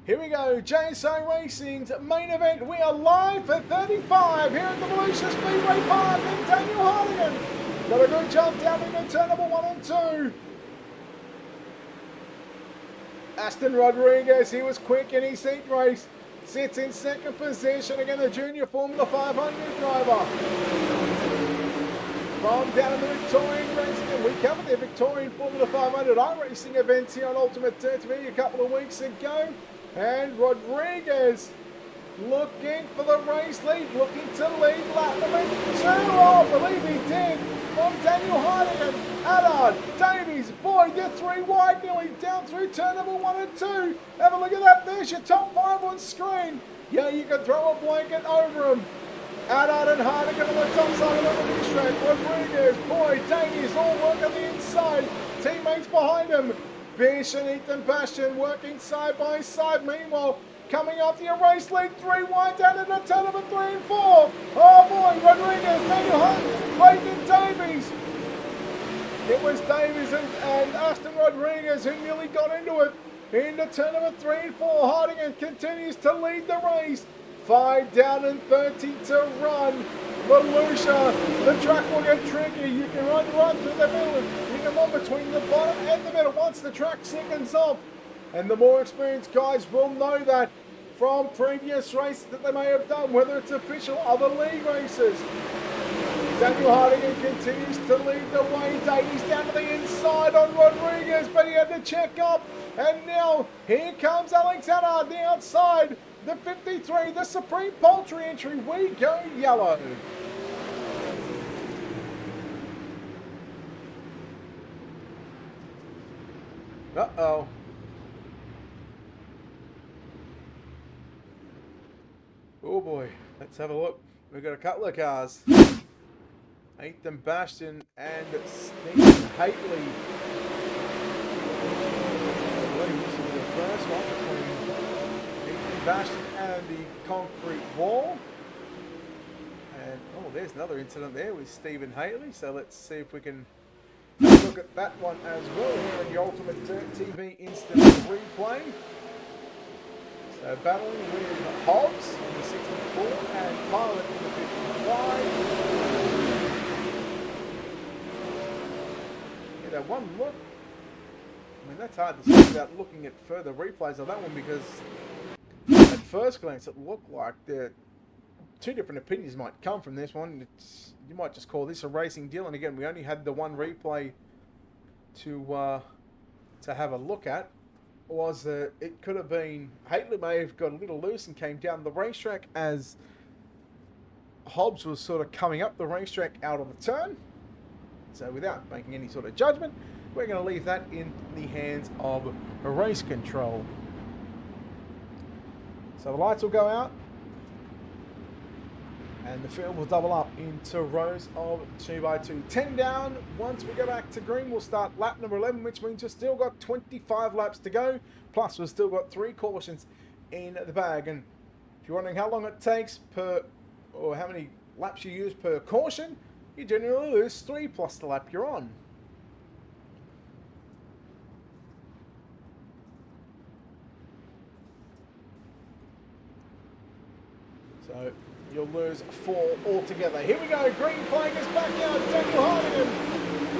Here we go, JSI Racing's main event. We are live for 35 here at the Volusia Speedway Park, and Daniel Hardigan got a good jump down into turn number 1 and 2. Aston Rodriguez, he was quick in his heat race, sits in second position. Again, the junior Formula 500 driver. from down in the Victorian racing, and we covered the Victorian Formula 500 iRacing events here on UltimateDirtTV a couple of weeks ago. And Rodriguez looking for the race lead, looking to lead lap number 2. Oh, I believe he did. From Daniel Harding, Allard, Davies, boy, they're 3 wide nearly down through turn number 1 and 2. Have a look at that. There's your top 5 on screen. Yeah, you can throw a blanket over them. Allard and Harding on the top side of the racetrack. Rodriguez, boy, Davies all work on the inside. Teammates behind him. Bish and Ethan Bastian working side by side. Meanwhile, coming off the race lead, 3 wide down in the turn number 3 and 4. Oh boy, Rodriguez, Daniel Hunt, Clayton Davies. It was Davies and Aston Rodriguez who nearly got into it. Into turn number 3 and 4, Harding continues to lead the race. 5 down and 30 to run. Volusia, the track will get tricky. You can run through the middle. You can run between the bottom and the middle once the track sickens off. And the more experienced guys will know that from previous races that they may have done, whether it's official or other league races. Daniel Harding continues to lead the way. Davies down to the inside on Rodriguez, but he had to check up. And now here comes Alexander on the outside. The 53, the Supreme Poultry entry. We go yellow. Uh-oh. Oh boy, let's have a look. We've got a couple of cars. Ethan Bastian and Stephen Hately. I believe this is the first one between Ethan Bastian and the concrete wall. And oh, there's another incident there with Stephen Hately. So let's see if we can look at that one as well here in the UltimateDirtTV instant replay. So battling with Hobbs in the 64 and Pilot in the 55. Yeah, that one look. I mean, that's hard to say without looking at further replays of that one, because at first glance it looked like the 2 different opinions might come from this one. You might just call this a racing deal, and again, we only had the one replay to have a look at. Was that it could have been Hately may have got a little loose and came down the racetrack as Hobbs was sort of coming up the racetrack out of the turn. So without making any sort of judgment, we're going to leave that in the hands of race control. So the lights will go out and the field will double up into rows of 2x2. 10 down. Once we go back to green, we'll start lap number 11, which means we've still got 25 laps to go. Plus, we've still got 3 cautions in the bag. And if you're wondering how long it takes per, or how many laps you use per caution, you generally lose 3 plus the lap you're on. So you'll lose 4 altogether. Here we go. Green flag is back out. Daniel Harding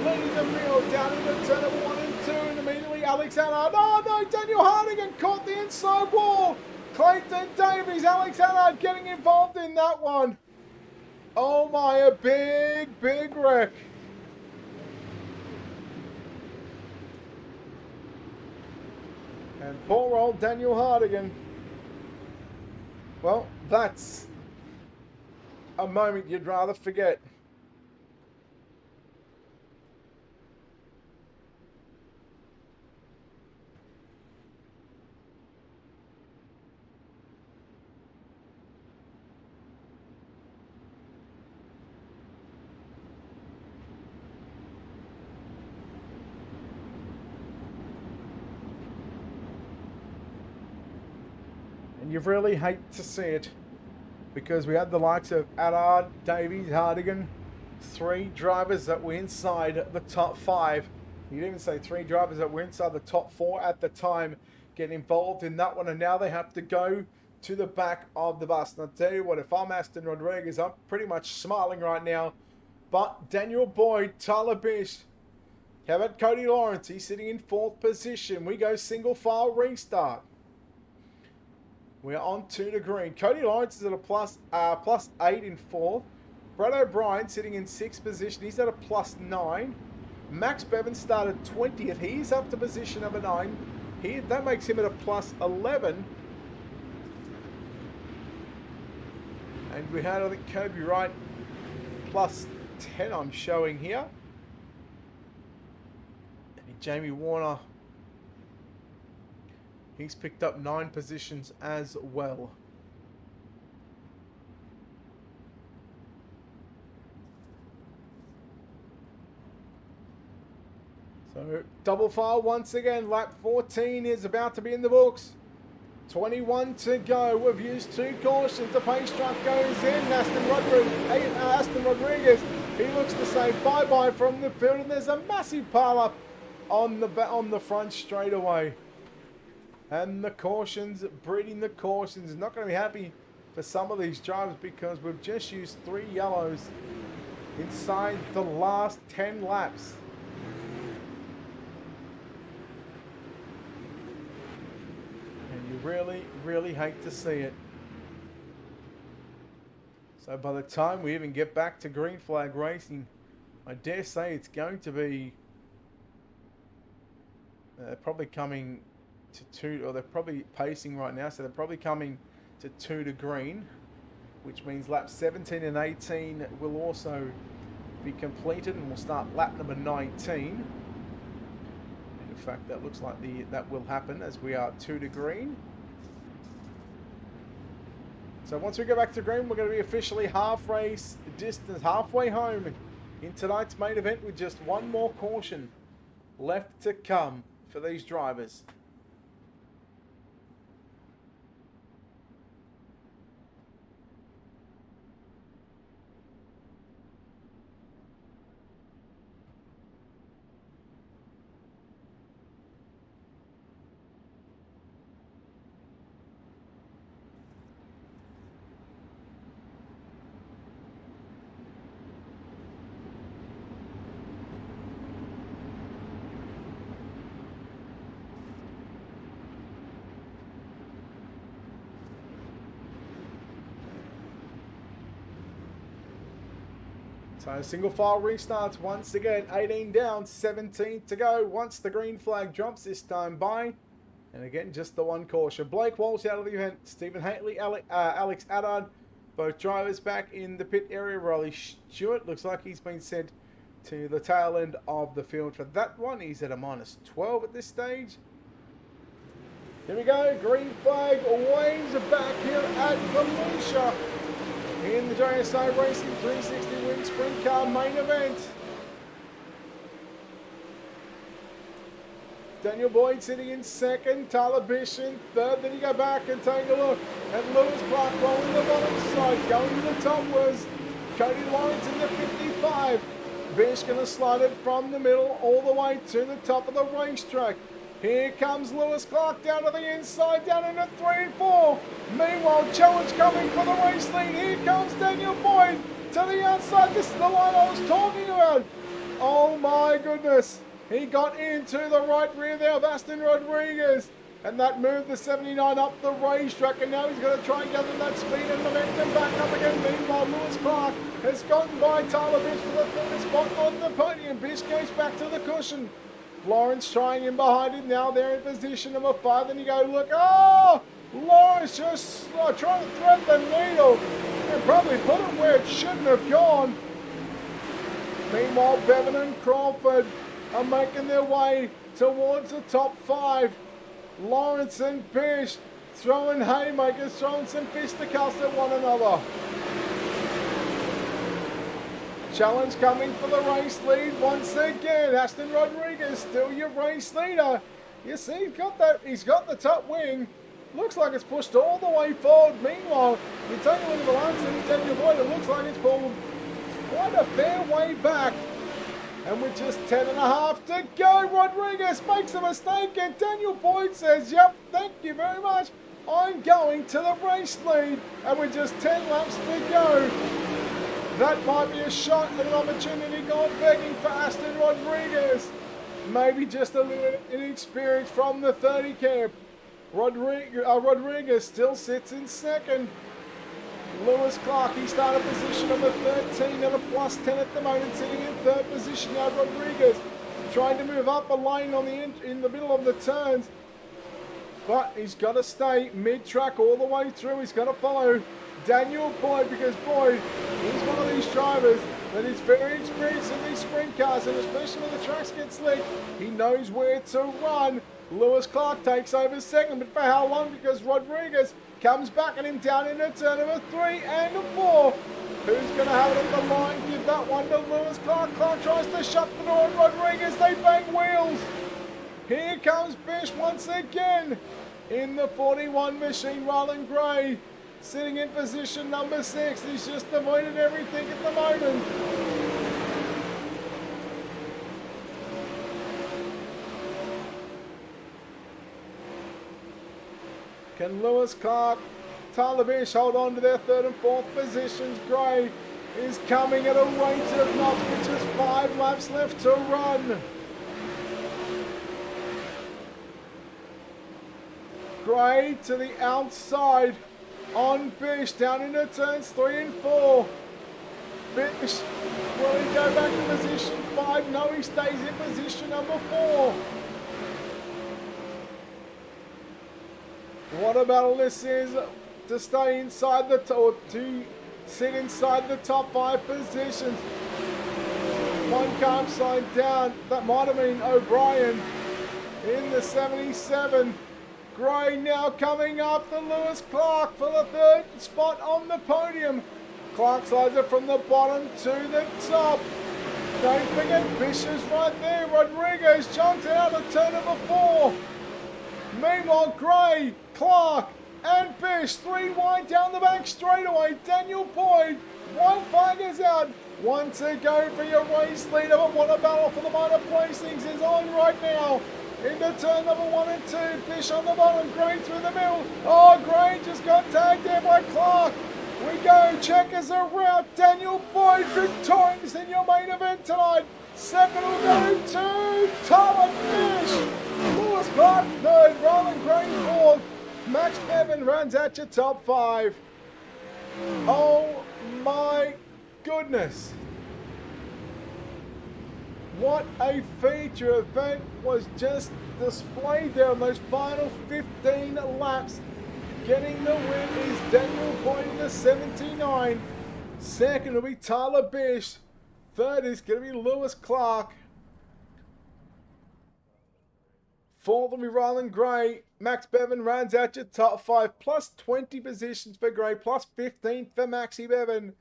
leading the field down into turn number 1 and 2. And immediately Alexander. Oh no, Daniel Harding caught the inside wall. Clayton Davies, Alexander getting involved in that one. Oh my, a big wreck. And poor old Daniel Harding. Well, that's a moment you'd rather forget. And you really hate to see it, because we had the likes of Allard, Davies, Hardigan, 3 drivers that were inside the top 5. You'd even say 3 drivers that were inside the top 4 at the time get involved in that one, and now they have to go to the back of the bus. And I'll tell you what, if I'm Aston Rodriguez, I'm pretty much smiling right now. But Daniel Boyd, Tyler Bish, how about Cody Lawrence? He's sitting in 4th position. We go single file restart. We're on 2 to green. Cody Lawrence is at a plus 8 in 4th. Brad O'Brien sitting in 6th position. He's at a +9. Max Bevan started 20th. He's up to position number 9. That makes him at a +11. And we had, I think, Kirby Wright +10 I'm showing here. And Jamie Warner, he's picked up 9 positions as well. So, double file once again. Lap 14 is about to be in the books. 21 to go. We've used 2 cautions. The pace truck goes in. Aston Rodriguez, he looks to say bye-bye from the field. And there's a massive pile-up on the front straightaway. And the cautions, breeding the cautions. Not going to be happy for some of these drivers because we've just used 3 yellows inside the last 10 laps. Really hate to see it. So by the time we even get back to green flag racing, I dare say it's going to be probably coming to 2, or they're probably pacing right now, so they're probably coming to 2 to green, which means laps 17 and 18 will also be completed, and we'll start lap number 19. In fact, that looks like that will happen as we are 2 to green. So once we go back to green, we're going to be officially half race distance, halfway home in tonight's main event with just 1 more caution left to come for these drivers. So single file restarts once again. 18 down, 17 to go. Once the green flag drops this time by. And again, just the 1 caution. Blake Walsh out of the event. Stephen Haitley, Alex Addard, both drivers back in the pit area. Riley Stewart looks like he's been sent to the tail end of the field for that one. He's at a -12 at this stage. Here we go. Green flag waves back here at Volusia in the JSI Racing 360 Win Sprint Car main event. Daniel Boyd sitting in 2nd, Tyler Bish in 3rd. Then you go back and take a look at Lewis Clark rolling the bottom side. Going to the top was Cody Lawrence in the 55. Bish going to slide it from the middle all the way to the top of the racetrack. Here comes Lewis Clark down to the inside, down into 3 and 4. Meanwhile, challenge coming for the race lead. Here comes Daniel Boyd to the outside. This is the line I was talking about. Oh my goodness. He got into the right rear there of Aston Rodriguez. And that moved the 79 up the racetrack. And now he's going to try and gather that speed and momentum back up again. Meanwhile, Lewis Clark has gotten by Tyler Bish for the 3rd spot on the podium. Bish goes back to the cushion. Lawrence trying in behind him. Now they're in position number 5. Then you go, look. Oh! Lawrence just trying to thread the needle. And probably put it where it shouldn't have gone. Meanwhile, Bevan and Crawford are making their way towards the top 5. Lawrence and Bish throwing haymakers, throwing some fisticuffs at one another. Challenge coming for the race lead once again. Aston Rodriguez still your race leader. You see, he's got the top wing. Looks like it's pushed all the way forward. Meanwhile, you take a look at the lines and Daniel Boyd, it looks like it's pulled quite a fair way back. And with just 10.5 to go, Rodriguez makes a mistake and Daniel Boyd says, yep, thank you very much. I'm going to the race lead. And with just 10 laps to go, that might be a shot and an opportunity gone begging for Aston Rodriguez. Maybe just a little inexperience from the 30 camp. Rodriguez still sits in 2nd. Lewis Clark, he started position number 13 at a plus 10 at the moment, sitting in third position now. Rodriguez trying to move up a lane on in the middle of the turns, but he's got to stay mid-track all the way through. He's got to follow Daniel Boyd, because Boyd, he's one of these drivers that is very experienced in these sprint cars, and especially when the tracks get slick, he knows where to run. Lewis Clark takes over second, but for how long? Because Rodriguez comes back at him down into turn number 3 and 4. Who's going to have it on the line? Give that one to Lewis Clark. Clark tries to shut the door on Rodriguez. They bang wheels. Here comes Bish once again in the 41 machine. Rylan Gray sitting in position number 6. He's just avoided everything at the moment. Can Lewis Clark, Tyler Bish hold on to their 3rd and 4th positions? Gray is coming at a rate of knots, which is 5 laps left to run. Gray to the outside on Bish, down into turns 3 and 4. Bish, will he go back to position 5? No, he stays in position number 4. What a battle this is to stay inside the or to sit inside the top 5 positions. One car upside down. That might have been O'Brien in the 77. Gray now coming up to Lewis Clark for the 3rd spot on the podium. Clark slides it from the bottom to the top. Don't forget, Bish is right there. Rodriguez jumps out of turn number 4. Meanwhile, Gray, Clark, and Bish 3 wide down the back straightaway. Daniel Boyd, one flag is out. 1 to go for your race leader, but what a battle for the minor placings is on right now. Into turn number 1 and 2. Bish on the bottom, Gray through the middle. Oh, Gray just got tagged there by Clark. We go, checkers are out. Daniel Boyd victorious in your main event tonight. 2nd will go to Tyler Bish. Lewis Clark 3rd, Roland Gray 4th. Max Bevan runs at your top 5. Oh my goodness. What a feature event was just displayed there on those final 15 laps. Getting the win is Daniel Boyd in the 79. 2nd will be Tyler Bish. 3rd is going to be Lewis Clark. 4th will be Rylan Gray. Max Bevan runs out your top 5, plus 20 positions for Gray, plus 15 for Maxie Bevan.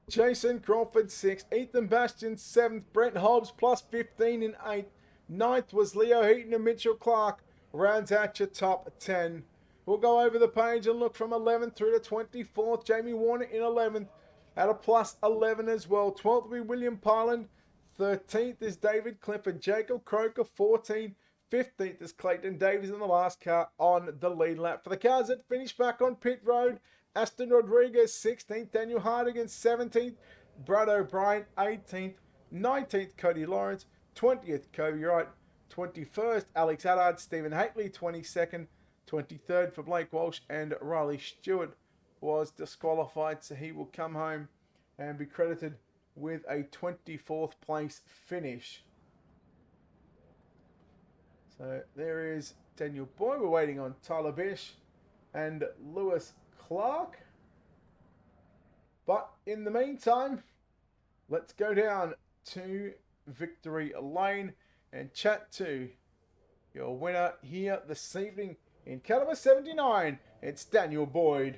Jason Crawford 6th, Ethan Bastian 7th, Brent Hobbs plus 15 in 8th. 9th was Leo Heaton and Mitchell Clark. Rounds out your top 10. We'll go over the page and look from 11th through to 24th. Jamie Warner in 11th at a plus 11 as well. 12th will be William Pyland. 13th is David Clifford. Jacob Croker 14th. 15th is Clayton Davies in the last car on the lead lap. For the cars that finish back on pit road, Aston Rodriguez 16th, Daniel Hardigan 17th, Brad O'Brien 18th, 19th Cody Lawrence, 20th Kobe Wright, 21st Alex Haddard, Stephen Haitley 22nd, 23rd for Blake Walsh, and Riley Stewart was disqualified, so he will come home and be credited with a 24th place finish. So there is Daniel Boyd. We're waiting on Tyler Bish and Lewis Clark. But in the meantime, let's go down to Victory Lane and chat to your winner here this evening in Caliber 79. It's Daniel Boyd.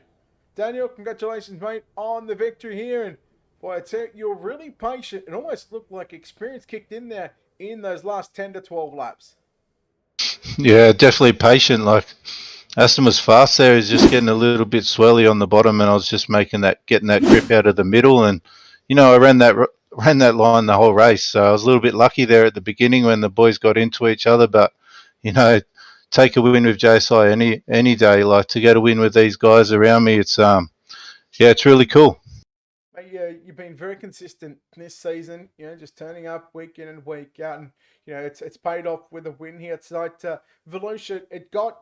Daniel, congratulations, mate, on the victory here. And boy, I tell you, you're really patient. It almost looked like experience kicked in there in those last 10 to 12 laps. Yeah, definitely patient. Like Aston was fast there. He's just getting a little bit swirly on the bottom, and I was just getting that grip out of the middle. And you know, I ran that line the whole race, so I was a little bit lucky there at the beginning when the boys got into each other. But you know, take a win with JSI any day. Like to get a win with these guys around me, it's it's really cool. Yeah, you've been very consistent this season, you know, just turning up week in and week out, and you know it's paid off with a win here tonight. Volusia, it got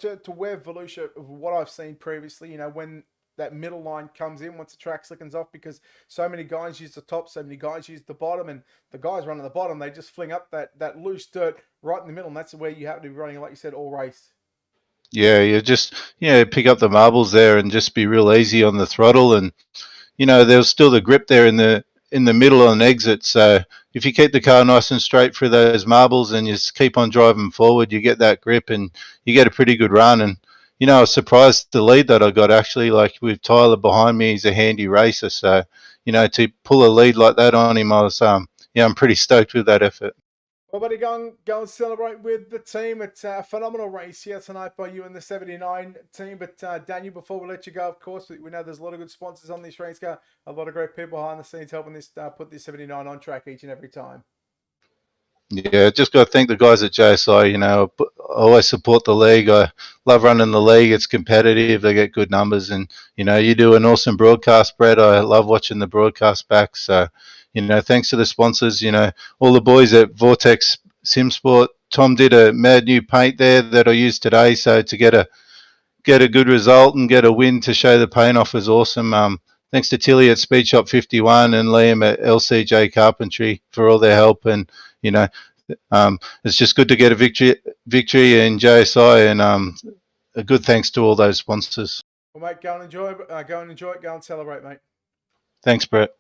to where Volusia, what I've seen previously, you know, when that middle line comes in once the track slickens off, because so many guys use the top, so many guys use the bottom, and the guys running the bottom, they just fling up that loose dirt right in the middle, and that's where you have to be running, like you said, all race. Yeah, you just pick up the marbles there and just be real easy on the throttle, and there's still the grip there in the middle on exit. So if you keep the car nice and straight through those marbles and you just keep on driving forward, you get that grip and you get a pretty good run. And I was surprised the lead that I got, actually, like with Tyler behind me. He's a handy racer, so to pull a lead like that on him, I was I'm pretty stoked with that effort. Well, buddy, go and celebrate with the team. It's a phenomenal race here tonight by you and the 79 team. But Daniel, before we let you go, of course, we know there's a lot of good sponsors on this race car, a lot of great people behind the scenes helping this put this 79 on track each and every time. Yeah, just got to thank the guys at JSI. I always support the league. I love running the league. It's competitive. They get good numbers, and you do an awesome broadcast, Brett. I love watching the broadcast back. So, thanks to the sponsors. All the boys at Vortex SimSport. Tom did a mad new paint there that I used today. So to get a good result and get a win to show the paint off was awesome. Thanks to Tilly at Speed Shop 51 and Liam at LCJ Carpentry for all their help, and it's just good to get a victory in JSI, and a good thanks to all those sponsors. Well, mate, go and enjoy it. Go and celebrate, mate. Thanks, Brett.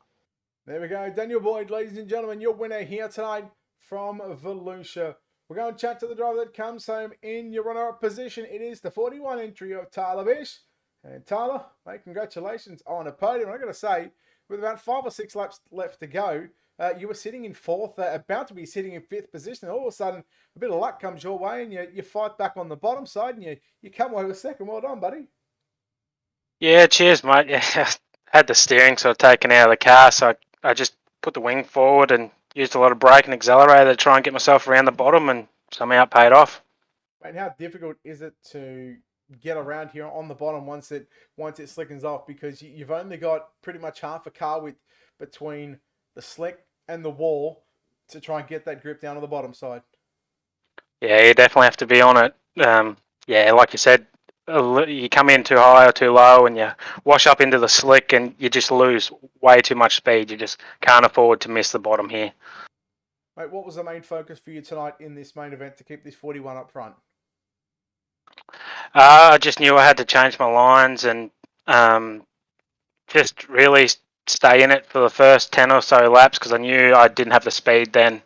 There we go. Daniel Boyd, ladies and gentlemen, your winner here tonight from Volusia. We're going to chat to the driver that comes home in your runner-up position. It is the 41 entry of Tyler Bish. And Tyler, mate, congratulations on a podium. I'm going to say, with about 5 or 6 laps left to go, you were sitting in 4th, about to be sitting in 5th position. And all of a sudden, a bit of luck comes your way, and you fight back on the bottom side, and you come away with 2nd. Well done, buddy. Yeah, cheers, mate. Yeah, I had the steering sort of taken out of the car, so I just put the wing forward and used a lot of brake and accelerator to try and get myself around the bottom, and somehow it paid off. Mate, how difficult is it to get around here on the bottom once it slickens off, because you've only got pretty much half a car width between the slick and the wall to try and get that grip down on the bottom side? Yeah, you definitely have to be on it. Yeah, like you said, you come in too high or too low and you wash up into the slick and you just lose way too much speed. You just can't afford to miss the bottom here. Mate, what was the main focus for you tonight in this main event to keep this 41 up front? I just knew I had to change my lines and just really stay in it for the first 10 or so laps, because I knew I didn't have the speed then.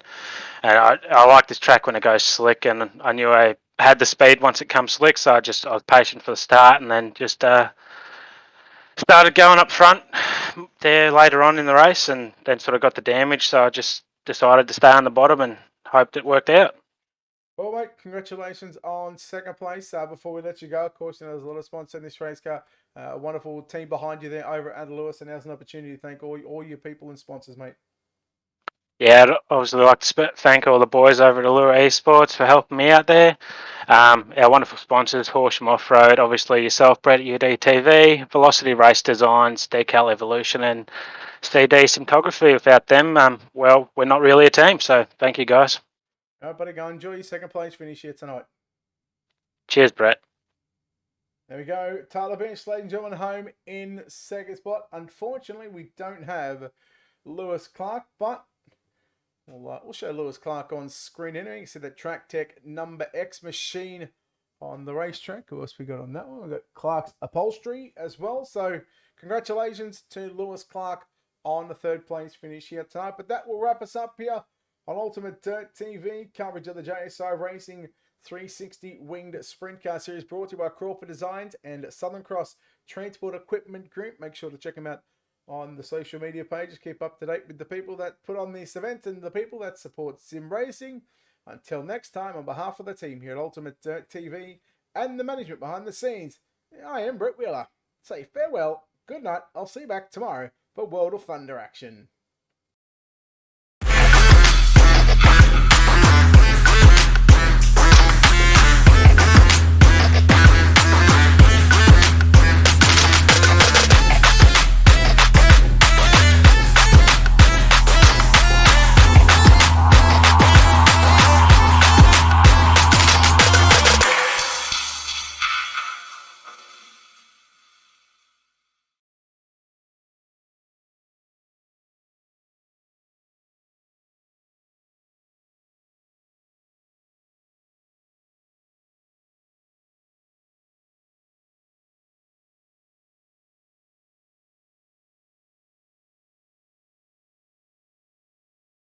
And I like this track when it goes slick, and I knew I had the speed once it comes slick, so I was patient for the start, and then just started going up front there later on in the race, and then sort of got the damage, so I just decided to stay on the bottom and hoped it worked out. Well, mate, congratulations on 2nd place. Before we let you go, of course, there's a lot of sponsors in this race car. A wonderful team behind you there over at Lewis, and now's an opportunity to thank all your people and sponsors, mate. Yeah, I'd obviously like to thank all the boys over at Allure Esports for helping me out there. Our wonderful sponsors, Horsham Off-Road, obviously yourself, Brett at UDTV, Velocity Race Designs, Decal Evolution, and CD Cinematography. Without them, well, we're not really a team, so thank you, guys. All right, buddy, go enjoy your 2nd place finish here tonight. Cheers, Brett. There we go. Tyler Bench, ladies and gentlemen, home in 2nd spot. Unfortunately, we don't have Lewis Clark, but we'll show Lewis Clark on screen anyway. You can see the Track Tech number X machine on the racetrack. Of course, we got on that one. We've got Clark's upholstery as well. So congratulations to Lewis Clark on the 3rd place finish here tonight. But that will wrap us up here on Ultimate Dirt TV, coverage of the JSI Racing 360 Winged Sprint Car Series, brought to you by Crawford Designs and Southern Cross Transport Equipment Group. Make sure to check them out on the social media pages. Keep up to date with the people that put on this event and the people that support sim racing. Until next time, on behalf of the team here at Ultimate Dirt TV and the management behind the scenes, I am Brett Wheeler. Say farewell, good night. I'll see you back tomorrow for World of Thunder action.